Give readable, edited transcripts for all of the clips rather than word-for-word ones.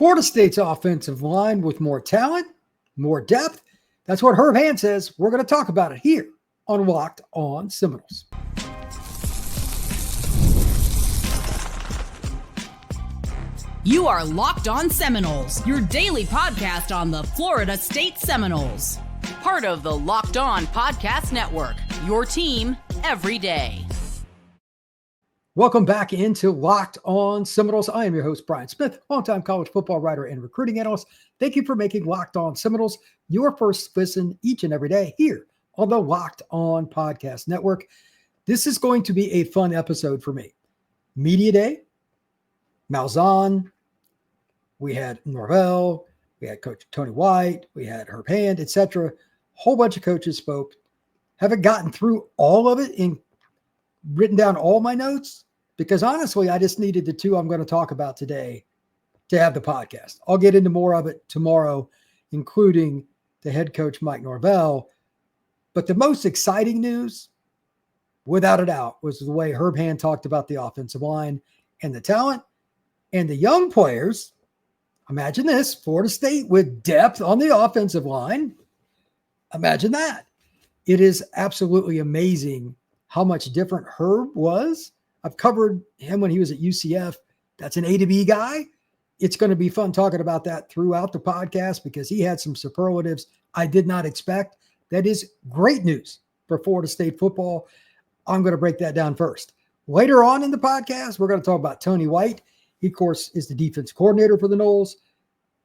Florida State's offensive line with more talent, more depth. That's what Herb Hand says. We're going to talk about it here on Locked On Seminoles. You are Locked On Seminoles, your daily podcast on the Florida State Seminoles. Part of the Locked On Podcast Network, your team every day. Welcome back into Locked On Seminoles. I am your host, Brian Smith, longtime college football writer and recruiting analyst. Thank you for making Locked On Seminoles your first listen each and every day here on the Locked On Podcast Network. This is going to be a fun episode for me. Media Day, Malzahn, we had Norvell, we had Coach Tony White, we had Herb Hand, etc. Whole bunch of coaches spoke. Haven't gotten through all of it and written down all my notes because honestly, I just needed the two I'm going to talk about today to have the podcast. I'll get into more of it tomorrow, including the head coach, Mike Norvell. But the most exciting news, without a doubt, was the way Herb Hand talked about the offensive line and the talent and the young players. Imagine this, Florida State with depth on the offensive line. Imagine that. It is absolutely amazing how much different Herb was. I've covered him when he was at UCF. That's an A to B guy. It's going to be fun talking about that throughout the podcast because he had some superlatives I did not expect. That is great news for Florida State football. I'm going to break that down first. Later on in the podcast, we're going to talk about Tony White. He, of course, is the defense coordinator for the Noles.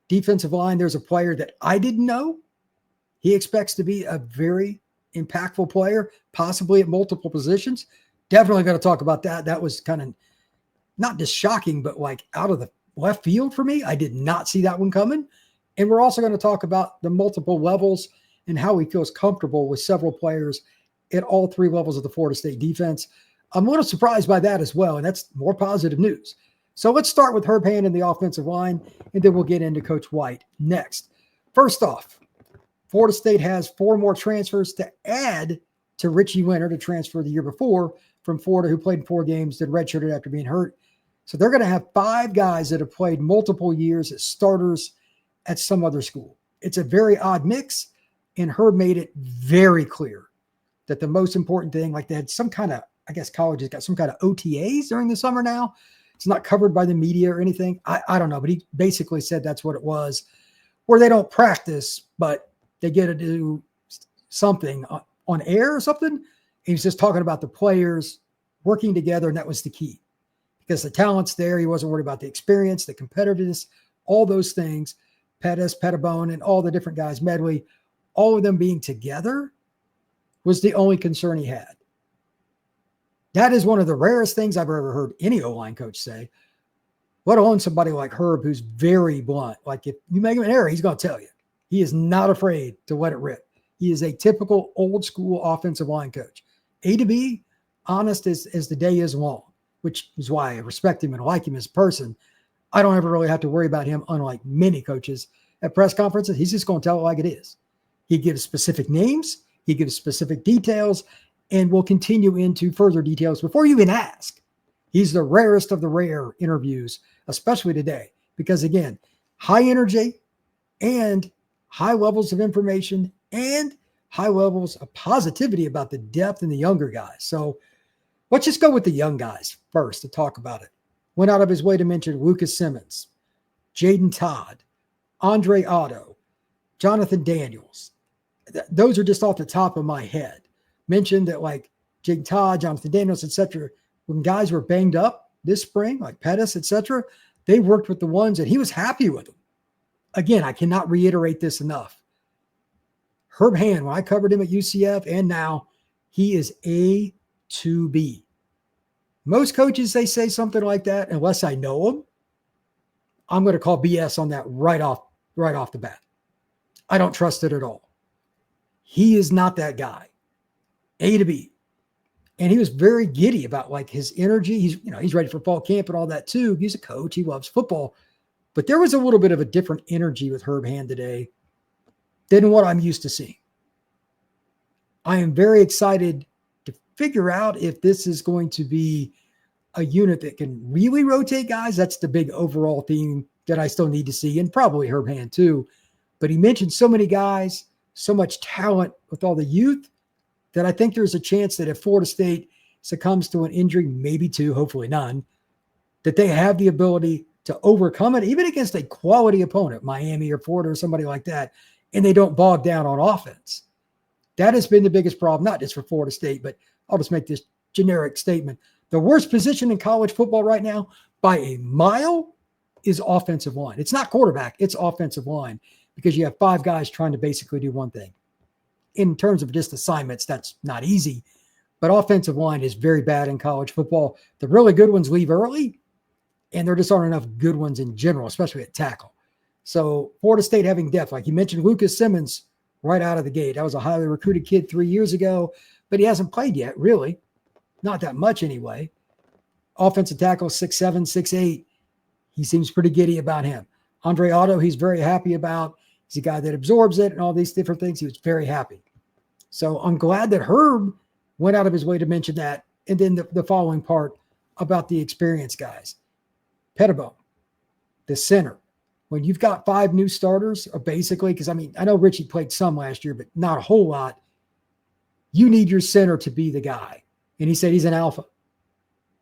Defensive line, there's a player that I didn't know. He expects to be a very impactful player, possibly at multiple positions. Definitely going to talk about that. That was kind of not just shocking, but like out of the left field for me. I did not see that one coming. And we're also going to talk about the multiple levels and how he feels comfortable with several players at all three levels of the Florida State defense. I'm a little surprised by that as well, and that's more positive news. So let's start with Herb Hand and the offensive line, and then we'll get into Coach White next. First off, Florida State has 4 more transfers to add to Richie Winter to transfer the year before from Florida, who played in 4 games, then redshirted after being hurt. So they're going to have 5 guys that have played multiple years as starters at some other school. It's a very odd mix, and Herb made it very clear that the most important thing, like they had some kind of, I guess colleges got some kind of OTAs during the summer now. It's not covered by the media or anything. I don't know, but he basically said that's what it was, where they don't practice, but they get to do something on air or something. He was just talking about the players working together, and that was the key. Because the talent's there. He wasn't worried about the experience, the competitiveness, all those things. Pettis, Pettibone, and all the different guys, Medley, all of them being together was the only concern he had. That is one of the rarest things I've ever heard any O-line coach say, let alone somebody like Herb, who's very blunt. Like if you make him an error, he's going to tell you. He is not afraid to let it rip. He is a typical old school offensive line coach. A to B, honest as the day is long, which is why I respect him and like him as a person. I don't ever really have to worry about him, unlike many coaches at press conferences. He's just going to tell it like it is. He gives specific names. He gives specific details, and will continue into further details before you even ask. He's the rarest of the rare interviews, especially today, because again, high energy and high levels of information and high levels of positivity about the depth and the younger guys. So let's just go with the young guys first to talk about it. Went out of his way to mention Lucas Simmons, Jaden Todd, Andre Otto, Jonathan Daniels. Those are just off the top of my head. Mentioned that like Jaden Todd, Jonathan Daniels, etc. When guys were banged up this spring, like Pettis, etc., they worked with the ones that he was happy with them. Again, I cannot reiterate this enough. Herb Hand, when I covered him at UCF and now, he is A to B. Most coaches, they say something like that, unless I know them, I'm going to call BS on that right off the bat. I don't trust it at all. He is not that guy. A to B. And he was very giddy about like his energy. He's ready for fall camp and all that too. He's a coach. He loves football. But there was a little bit of a different energy with Herb Hand today than what I'm used to seeing. I am very excited to figure out if this is going to be a unit that can really rotate guys. That's the big overall theme that I still need to see, and probably Herb Hand too. But he mentioned so many guys, so much talent with all the youth, that I think there's a chance that if Florida State succumbs to an injury, maybe two, hopefully none, that they have the ability to overcome it, even against a quality opponent, Miami or Florida or somebody like that, and they don't bog down on offense. That has been the biggest problem, not just for Florida State, but I'll just make this generic statement. The worst position in college football right now, by a mile, is offensive line. It's not quarterback, it's offensive line, because you have five guys trying to basically do one thing. In terms of just assignments, that's not easy, but offensive line is very bad in college football. The really good ones leave early, and there just aren't enough good ones in general, especially at tackle. So Florida State having depth, like you mentioned, Lucas Simmons right out of the gate. That was a highly recruited kid 3 years ago, but he hasn't played yet, really. Not that much anyway. Offensive tackle, 6'7", 6'8". He seems pretty giddy about him. Andre Otto, he's very happy about. He's a guy that absorbs it and all these different things. He was very happy. So I'm glad that Herb went out of his way to mention that. And then the following part about the experienced guys. Pettibone, the center. When you've got five new starters, or basically, because I know Richie played some last year, but not a whole lot. You need your center to be the guy. And he said he's an alpha.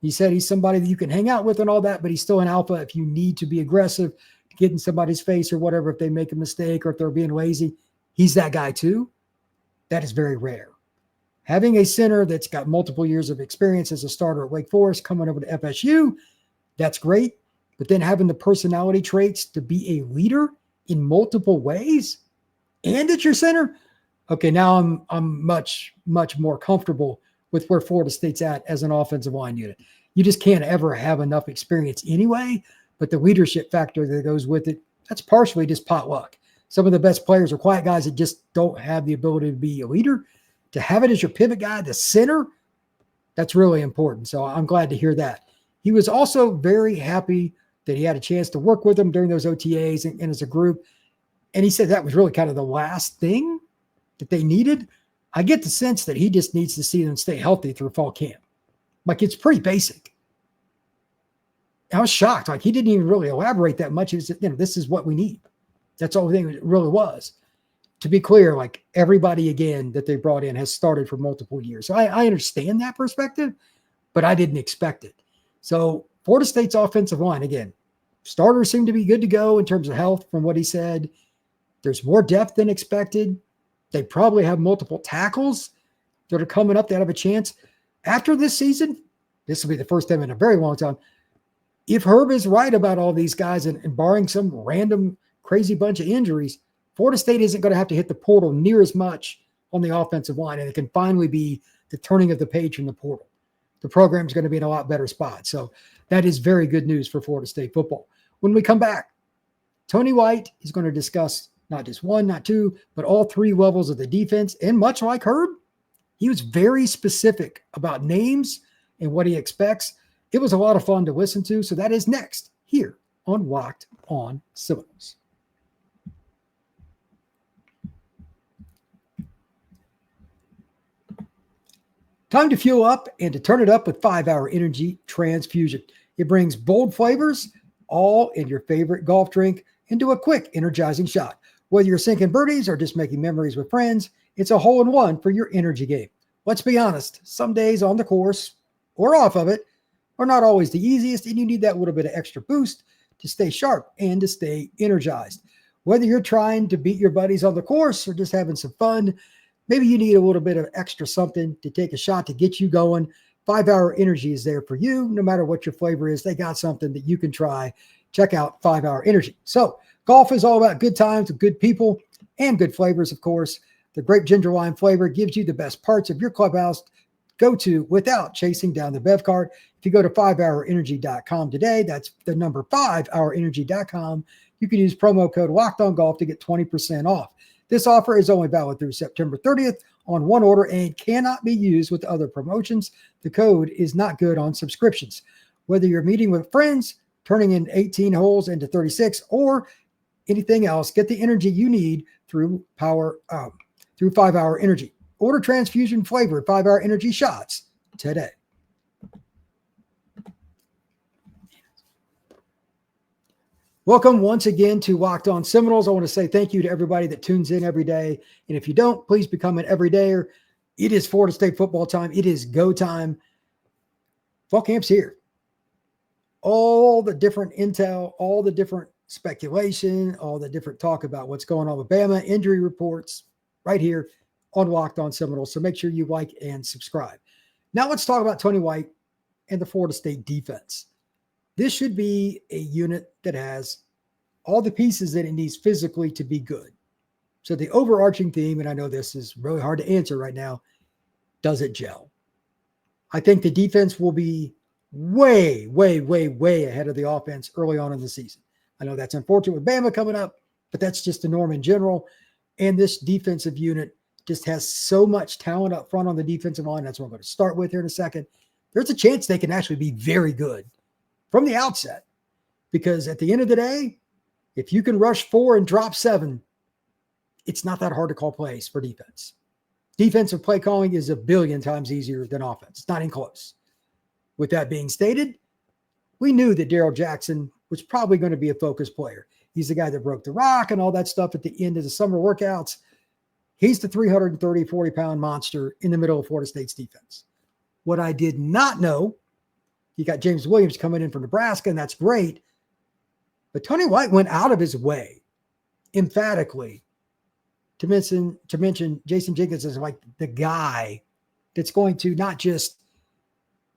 He said he's somebody that you can hang out with and all that, but he's still an alpha if you need to be aggressive, to get in somebody's face or whatever, if they make a mistake or if they're being lazy. He's that guy too. That is very rare. Having a center that's got multiple years of experience as a starter at Wake Forest coming over to FSU, that's great. But then having the personality traits to be a leader in multiple ways and at your center, okay, now I'm much, much more comfortable with where Florida State's at as an offensive line unit. You just can't ever have enough experience anyway, but the leadership factor that goes with it, that's partially just pot luck. Some of the best players are quiet guys that just don't have the ability to be a leader. To have it as your pivot guy, the center, that's really important. So I'm glad to hear that. He was also very happy that he had a chance to work with them during those OTAs and as a group. And he said that was really kind of the last thing that they needed. I get the sense that he just needs to see them stay healthy through fall camp. Like, it's pretty basic. I was shocked. Like, he didn't even really elaborate that much. He was, this is what we need. That's all the thing it really was. To be clear, like, everybody again that they brought in has started for multiple years. So I understand that perspective, but I didn't expect it. So Florida State's offensive line, again, starters seem to be good to go in terms of health from what he said. There's more depth than expected. They probably have multiple tackles that are coming up that have a chance. After this season, this will be the first time in a very long time, if Herb is right about all these guys and barring some random crazy bunch of injuries, Florida State isn't going to have to hit the portal near as much on the offensive line, and it can finally be the turning of the page from the portal. The program is going to be in a lot better spot. So that is very good news for Florida State football. When we come back, Tony White is going to discuss not just one, not two, but all three levels of the defense. And much like Herb, he was very specific about names and what he expects. It was a lot of fun to listen to. So that is next here on Locked on Seminoles. Time to fuel up and to turn it up with 5-Hour Energy Transfusion. It brings bold flavors, all in your favorite golf drink, into a quick, energizing shot. Whether you're sinking birdies or just making memories with friends, it's a hole-in-one for your energy game. Let's be honest, some days on the course or off of it are not always the easiest, and you need that little bit of extra boost to stay sharp and to stay energized. Whether you're trying to beat your buddies on the course or just having some fun, maybe you need a little bit of extra something to take a shot to get you going. 5-Hour Energy is there for you. No matter what your flavor is, they got something that you can try. Check out 5-Hour Energy. So golf is all about good times with good people and good flavors, of course. The grape ginger lime flavor gives you the best parts of your clubhouse go to without chasing down the bev cart. If you go to 5hourenergy.com today, that's the number 5hourenergy.com. You can use promo code LOCKEDONGolf to get 20% off. This offer is only valid through September 30th on one order and cannot be used with other promotions. The code is not good on subscriptions. Whether you're meeting with friends, turning in 18 holes into 36, or anything else, get the energy you need through 5-Hour Energy. Order transfusion flavored 5-Hour Energy shots today. Welcome once again to Locked On Seminoles. I want to say thank you to everybody that tunes in every day. And if you don't, please become an everydayer. It is Florida State football time. It is go time. Fall camp's here. All the different intel, all the different speculation, all the different talk about what's going on with Bama, injury reports, right here on Locked On Seminoles. So make sure you like and subscribe. Now let's talk about Tony White and the Florida State defense. This should be a unit that has all the pieces that it needs physically to be good. So the overarching theme, and I know this is really hard to answer right now, does it gel? I think the defense will be way ahead of the offense early on in the season. I know that's unfortunate with Bama coming up, but that's just the norm in general. And this defensive unit just has so much talent up front on the defensive line. That's what I'm going to start with here in a second. There's a chance they can actually be very good from the outset, because at the end of the day, if you can rush 4 and drop 7, it's not that hard to call plays for defense. Defensive play calling is a billion times easier than offense. It's not even close. With that being stated, we knew that Darrell Jackson was probably going to be a focus player. He's the guy that broke the rock and all that stuff at the end of the summer workouts. He's the 330, 40-pound monster in the middle of Florida State's defense. What I did not know, you got James Williams coming in from Nebraska, and that's great. But Tony White went out of his way emphatically to mention Jason Jenkins as like the guy that's going to not just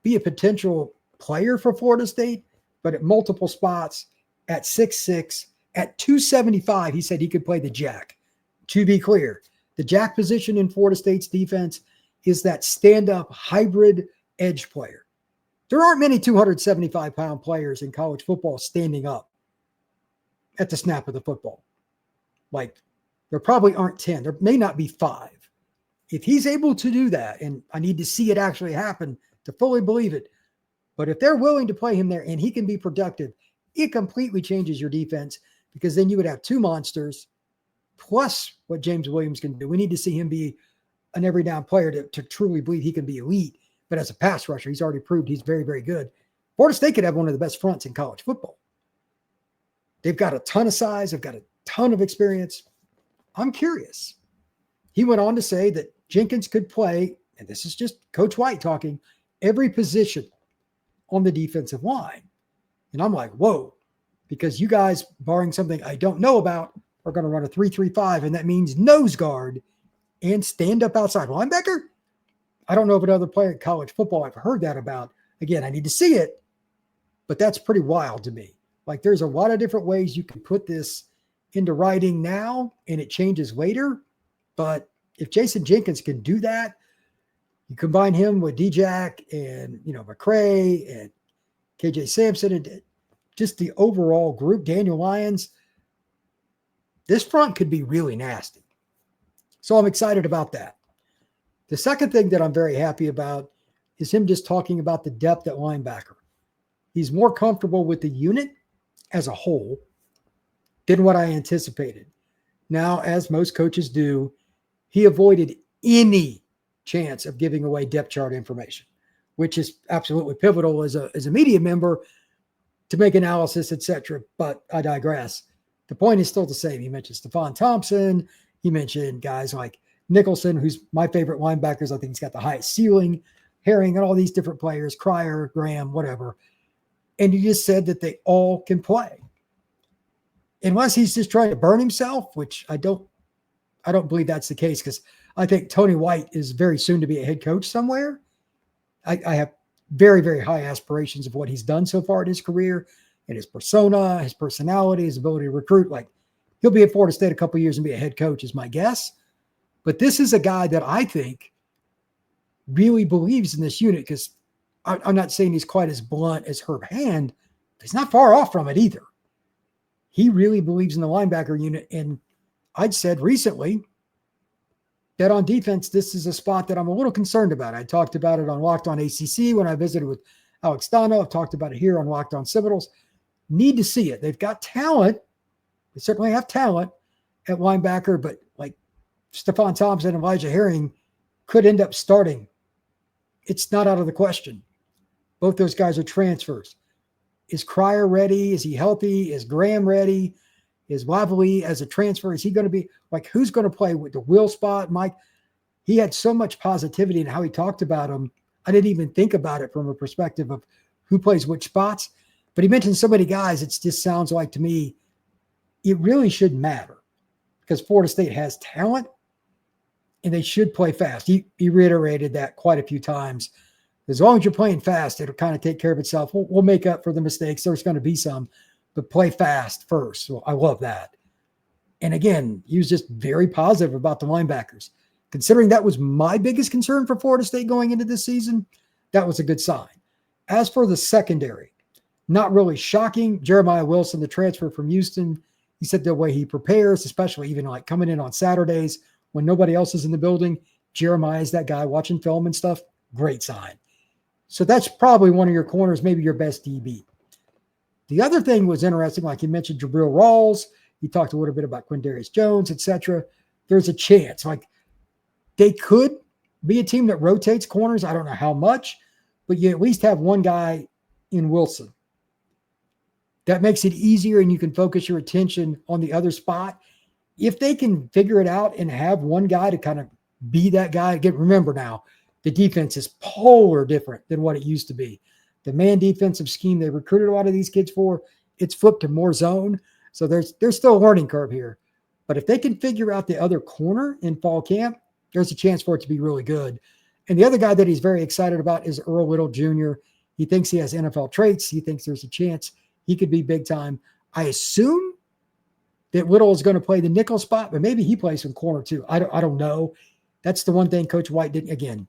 be a potential player for Florida State, but at multiple spots at 6'6", at 275, he said he could play the jack. To be clear, the jack position in Florida State's defense is that stand-up hybrid edge player. There aren't many 275-pound players in college football standing up at the snap of the football. Like, there probably aren't 10. There may not be 5. If he's able to do that, and I need to see it actually happen to fully believe it, but if they're willing to play him there and he can be productive, it completely changes your defense, because then you would have 2 monsters plus what James Williams can do. We need to see him be an every down player to truly believe he can be elite. But as a pass rusher, he's already proved he's very, very good. Florida State could have one of the best fronts in college football. They've got a ton of size. They've got a ton of experience. I'm curious. He went on to say that Jenkins could play, and this is just Coach White talking, every position on the defensive line. And I'm like, whoa, because you guys, barring something I don't know about, are going to run a 3-3-5, and that means nose guard and stand up outside linebacker. I don't know of another player in college football I've heard that about. Again, I need to see it, but that's pretty wild to me. Like, there's a lot of different ways you can put this into writing now, and it changes later. But if Jason Jenkins can do that, you combine him with D-Jack and, McCray and KJ Sampson and just the overall group, Daniel Lyons, this front could be really nasty. So I'm excited about that. The second thing that I'm very happy about is him just talking about the depth at linebacker. He's more comfortable with the unit as a whole than what I anticipated. Now, as most coaches do, he avoided any chance of giving away depth chart information, which is absolutely pivotal as a media member to make analysis, etc. But I digress. The point is still the same. He mentioned Stephon Thompson. He mentioned guys like Nicholson, who's my favorite linebackers. I think he's got the highest ceiling. Herring and all these different players, Cryer, Graham, whatever. And he just said that they all can play. Unless he's just trying to burn himself, which I don't believe that's the case, because I think Tony White is very soon to be a head coach somewhere. I have very, very high aspirations of what he's done so far in his career and his persona, his personality, his ability to recruit. Like, he'll be at Florida State a couple of years and be a head coach is my guess. But this is a guy that I think really believes in this unit, because I'm not saying he's quite as blunt as Herb Hand, but he's not far off from it either. He really believes in the linebacker unit. And I'd said recently that on defense, this is a spot that I'm a little concerned about. I talked about it on Locked On ACC when I visited with Alex Dano. I've talked about it here on Locked On Seminoles. Need to see it. They've got talent. They certainly have talent at linebacker, but like Stephon Thompson and Elijah Herring could end up starting. It's not out of the question. Both those guys are transfers. Is Cryer ready? Is he healthy? Is Graham ready? Is Waverly as a transfer? Is he going to be like, who's going to play with the Will spot? Mike, he had so much positivity in how he talked about him. I didn't even think about it from a perspective of who plays which spots, but he mentioned so many guys. It just sounds like to me, it really shouldn't matter because Florida State has talent and they should play fast. He reiterated that quite a few times. As long as you're playing fast, it'll kind of take care of itself. We'll make up for the mistakes. There's going to be some, but play fast first. So I love that. And again, he was just very positive about the linebackers. Considering that was my biggest concern for Florida State going into this season, that was a good sign. As for the secondary, not really shocking. Jeremiah Wilson, the transfer from Houston, he said the way he prepares, especially even like coming in on Saturdays when nobody else is in the building, Jeremiah is that guy watching film and stuff. Great sign. So that's probably one of your corners, maybe your best DB. The other thing was interesting, like you mentioned, Jabril Rawls. He talked a little bit about Quindarius Jones, etc. There's a chance. Like they could be a team that rotates corners. I don't know how much, but you at least have one guy in Wilson. That makes it easier and you can focus your attention on the other spot. If they can figure it out and have one guy to kind of be that guy, again, remember now, the defense is polar different than what it used to be. The man defensive scheme they recruited a lot of these kids for, it's flipped to more zone. So there's still a learning curve here. But if they can figure out the other corner in fall camp, there's a chance for it to be really good. And the other guy that he's very excited about is Earl Little Jr. He thinks he has NFL traits. He thinks there's a chance he could be big time. I assume that Little is going to play the nickel spot, but maybe he plays some corner too. I don't know. That's the one thing Coach White didn't, again,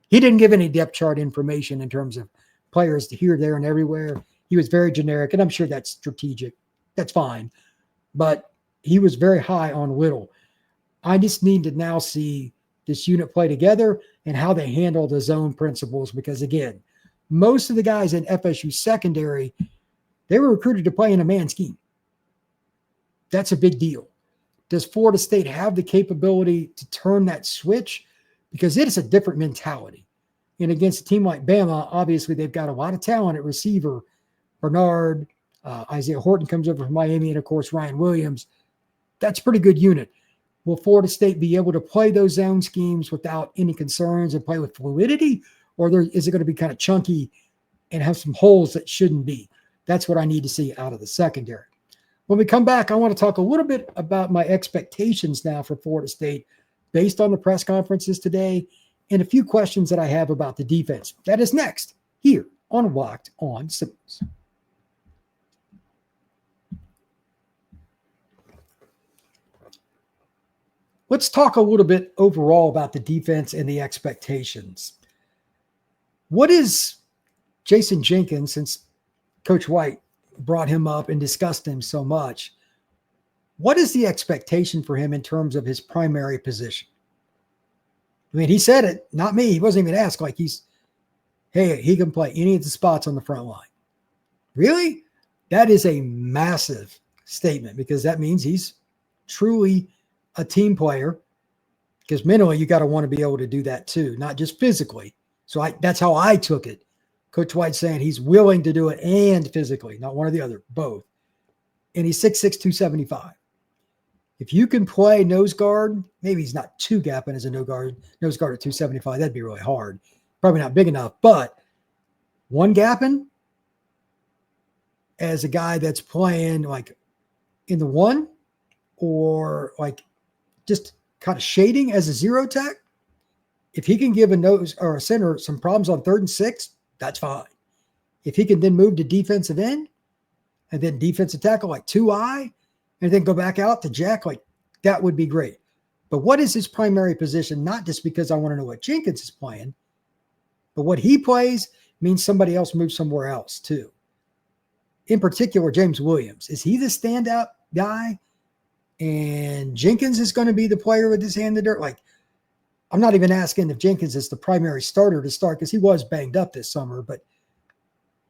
he didn't give any depth chart information in terms of players here, there, and everywhere. He was very generic, and I'm sure that's strategic. That's fine. But he was very high on Little. I just need to now see this unit play together and how they handle the zone principles because, again, most of the guys in FSU secondary, they were recruited to play in a man scheme. That's a big deal. Does Florida State have the capability to turn that switch? Because it is a different mentality. And against a team like Bama, obviously they've got a lot of talent at receiver. Bernard, Isaiah Horton comes over from Miami, and of course Ryan Williams. That's a pretty good unit. Will Florida State be able to play those zone schemes without any concerns and play with fluidity? Or is it going to be kind of chunky and have some holes that shouldn't be? That's what I need to see out of the secondary. When we come back, I want to talk a little bit about my expectations now for Florida State based on the press conferences today and a few questions that I have about the defense. That is next here on Locked On Seminoles. Let's talk a little bit overall about the defense and the expectations. What is Jason Jenkins, since Coach White brought him up and discussed him so much, what is the expectation for him in terms of his primary position? I mean, he said it, not me. He wasn't even asked. Like hey, he can play any of the spots on the front line. Really? That is a massive statement because that means he's truly a team player, because mentally you got to want to be able to do that too, not just physically. So that's how I took it. Coach White saying he's willing to do it and physically, not one or the other, both. And he's 6'6", 275. If you can play nose guard, maybe he's not two gapping as a nose guard at 275. That'd be really hard. Probably not big enough, but one gapping as a guy that's playing like in the one or like just kind of shading as a zero tech, if he can give a nose or a center some problems on 3rd and 6, that's fine. If he can then move to defensive end and then defensive tackle like 2I and then go back out to jack, like that would be great. But what is his primary position? Not just because I want to know what Jenkins is playing, but what he plays means somebody else moves somewhere else too. In particular, James Williams. Is he the standout guy? And Jenkins is going to be the player with his hand in the dirt? Like, I'm not even asking if Jenkins is the primary starter to start because he was banged up this summer, but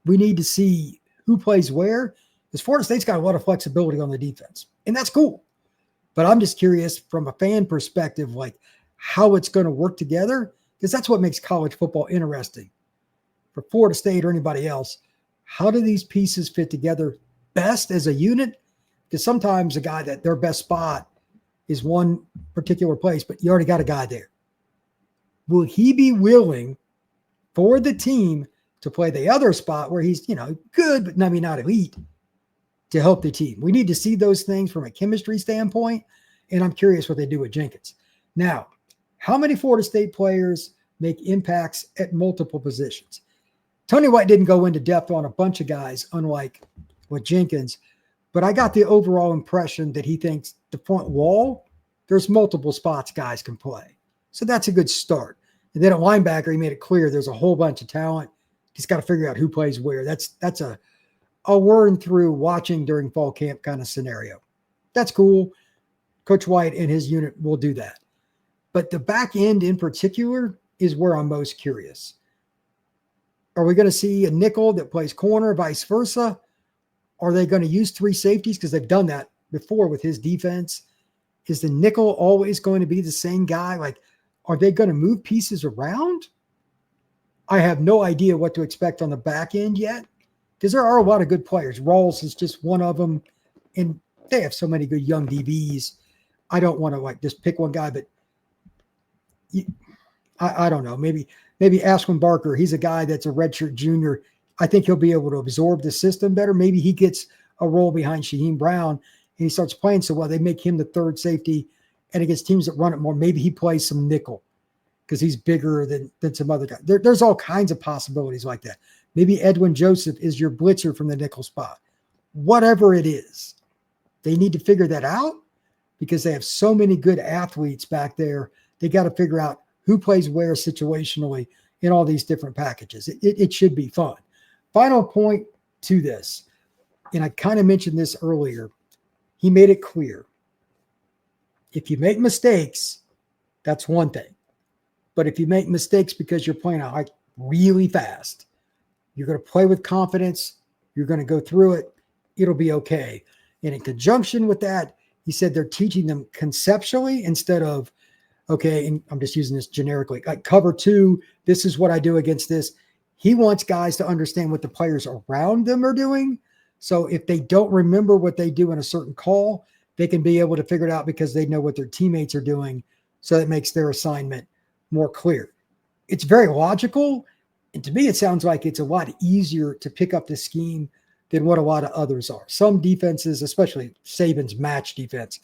we need to see who plays where. Because Florida State's got a lot of flexibility on the defense, and that's cool. But I'm just curious from a fan perspective, like how it's going to work together, because that's what makes college football interesting. For Florida State or anybody else, how do these pieces fit together best as a unit? Because sometimes a guy that their best spot is one particular place, but you already got a guy there. Will he be willing for the team to play the other spot where he's, good, but maybe not elite, to help the team? We need to see those things from a chemistry standpoint, and I'm curious what they do with Jenkins. Now, how many Florida State players make impacts at multiple positions? Tony White didn't go into depth on a bunch of guys, unlike with Jenkins, but I got the overall impression that he thinks the front wall, there's multiple spots guys can play. So that's a good start. And then at linebacker, he made it clear there's a whole bunch of talent. He's got to figure out who plays where. That's a learn through watching during fall camp kind of scenario. That's cool. Coach White and his unit will do that. But the back end in particular is where I'm most curious. Are we going to see a nickel that plays corner, vice versa? Are they going to use three safeties? Because they've done that before with his defense. Is the nickel always going to be the same guy? Like, are they going to move pieces around? I have no idea what to expect on the back end yet, because there are a lot of good players. Rawls is just one of them, and they have so many good young DBs. I don't want to just pick one guy, but I don't know. Maybe Ashwin Barker. He's a guy that's a redshirt junior. I think he'll be able to absorb the system better. Maybe he gets a role behind Shaheem Brown and he starts playing so well. They make him the third safety, and against teams that run it more, maybe he plays some nickel because he's bigger than some other guys. There's all kinds of possibilities like that. Maybe Edwin Joseph is your blitzer from the nickel spot. Whatever it is, they need to figure that out because they have so many good athletes back there. They got to figure out who plays where situationally in all these different packages. It should be fun. Final point to this, and I kind of mentioned this earlier, he made it clear. If you make mistakes, that's one thing. But if you make mistakes because you're playing out really fast, you're going to play with confidence, you're going to go through it, it'll be okay. And in conjunction with that, he said they're teaching them conceptually instead of, okay, and I'm just using this generically, like cover two, this is what I do against this. He wants guys to understand what the players around them are doing. So if they don't remember what they do in a certain call, they can be able to figure it out because they know what their teammates are doing. So that makes their assignment more clear. It's very logical. And to me, it sounds like it's a lot easier to pick up the scheme than what a lot of others are. Some defenses, especially Saban's match defense,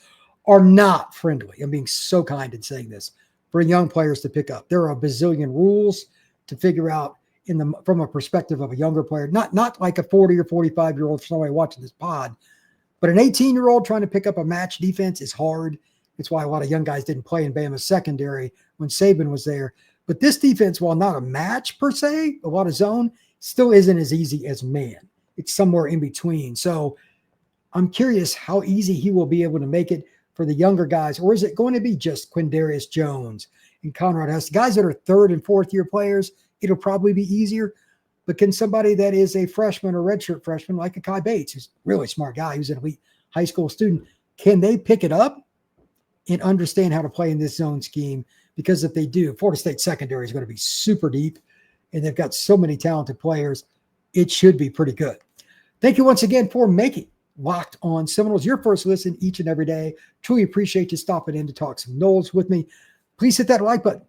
are not friendly. I'm being so kind in saying this for young players to pick up. There are a bazillion rules to figure out from a perspective of a younger player, not like a 40 or 45-year-old somebody watching this pod, but an 18-year-old trying to pick up a match defense is hard. It's why a lot of young guys didn't play in Bama's secondary when Saban was there. But this defense, while not a match per se, a lot of zone, still isn't as easy as man. It's somewhere in between. So I'm curious how easy he will be able to make it for the younger guys, or is it going to be just Quindarius Jones and Conrad Hess, guys that are third and fourth year players? It'll probably be easier. But can somebody that is a freshman or redshirt freshman, like a Kai Bates, who's a really smart guy, who's an elite high school student, can they pick it up and understand how to play in this zone scheme? Because if they do, Florida State secondary is going to be super deep, and they've got so many talented players. It should be pretty good. Thank you once again for making Locked On Seminoles your first listen each and every day. Truly appreciate you stopping in to talk some Noles with me. Please hit that like button,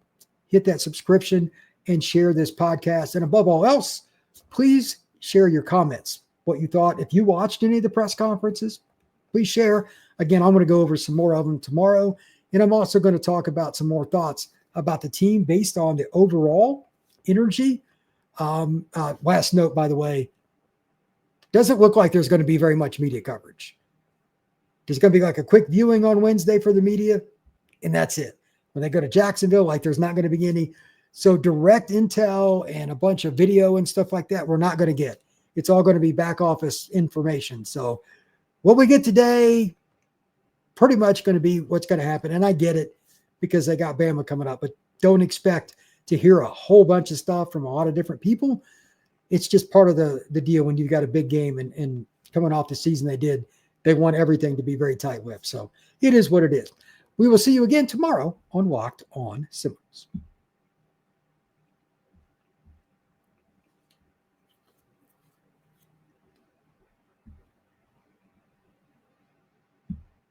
hit that subscription, and share this podcast. And above all else, please share your comments, what you thought. If you watched any of the press conferences, please share. Again, I'm going to go over some more of them tomorrow. And I'm also going to talk about some more thoughts about the team based on the overall energy. Last note, by the way, doesn't look like there's going to be very much media coverage. There's going to be like a quick viewing on Wednesday for the media, and that's it. When they go to Jacksonville, like there's not going to be any. So direct intel and a bunch of video and stuff like that, we're not going to get. It's all going to be back office information. So what we get today, pretty much going to be what's going to happen. And I get it because they got Bama coming up, but don't expect to hear a whole bunch of stuff from a lot of different people. It's just part of the deal when you've got a big game and coming off the season they want everything to be very tight-lipped. So it is what it is. We will see you again tomorrow on Locked On Seminoles.